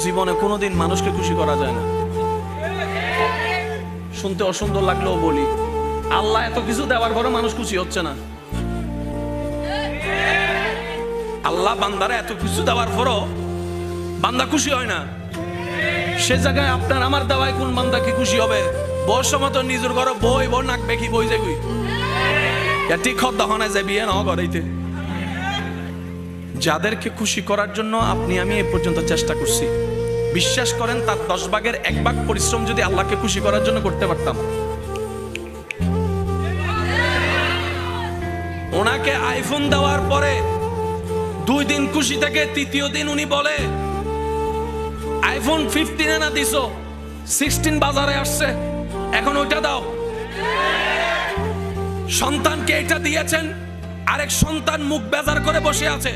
জীবনে কোনোদিন মানুষকে খুশি করা যায় না। শুনতে অসুন্দর লাগলেও বলি, আল্লাহ এত কিছু দেওয়ার পরে মানুষ খুশি হচ্ছে না। আল্লাহ বান্দারা এত কিছু দেওয়ার পরও বান্দা খুশি হয় না। সে জায়গায় আপনার আমার দেওয়ায় কোন বান্দা কি খুশি হবে? বয়স মতো নিজের ঘরে বই বই নাক বেকি বই যে গুই ঠিক হদ্দা হনে যে বিয়ে না করাইতে। যাদেরকে খুশি করার জন্য আপনি আমি এ পর্যন্ত চেষ্টা করছি, বিশ্বাস করেন তার 10 ভাগের 1 ভাগ পরিশ্রম যদি আল্লাহকে খুশি করার জন্য করতে পারতাম। ওনাকে আইফোন দেওয়ার পরে 2 দিন খুশি থেকে 3য় দিন উনি বলে, আইফোন 15 এনে দিছো, 16 বাজারে আসছে, এখন ওইটা দাও। সন্তানকে এটা দিয়েছেন, আরেক সন্তান মুখ বেজার করে বসে আছে।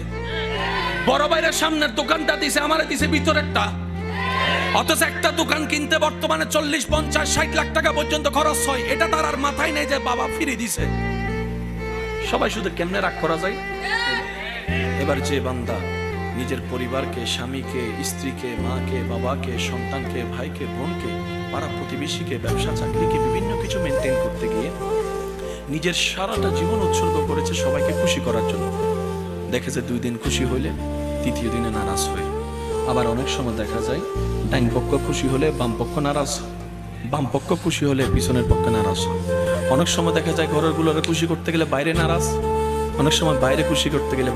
বড় ভাইয়ের সামনের দোকানটা দিছে, আমারে দিছে ভিতরেরটা। অথচ একটা দোকান কিনতে বর্তমানে 40, 50, 60 লাখ টাকা পর্যন্ত খরচ হয়। এটা তার আর মাথায় নেই যে বাবা ফিরে দিছে। সবাই শুধু কেমনে রাগ করা যায়। এবার যে বান্দা নিজের পরিবারকে, স্বামীকে, স্ত্রীকে, মাকে, বাবাকে, সন্তানকে, ভাইকে, বোনকে, পাড়া প্রতিবেশীকে, ব্যবসা চাকরিকে, বিভিন্ন কিছু মেনটেন করতে গিয়ে নিজের সারাটা জীবন উৎসর্গ করেছে সবাইকে খুশি করার জন্য, দেখেছে 2 দিন খুশি হইলে 3য় দিনে নারাজ হয়। আবার অনেক সময় দেখা যায় ডাইন পক্ষ খুশি হলে বাম পক্ষ নারাজ, বাম পক্ষ খুশি হলে পিছনের পক্ষ নারাজ হয়। অনেক সময় দেখা যায় ঘরের গুলোরে খুশি করতে গেলে বাইরে নারাজ, অনেক সময় বাইরে খুশি করতে গেলে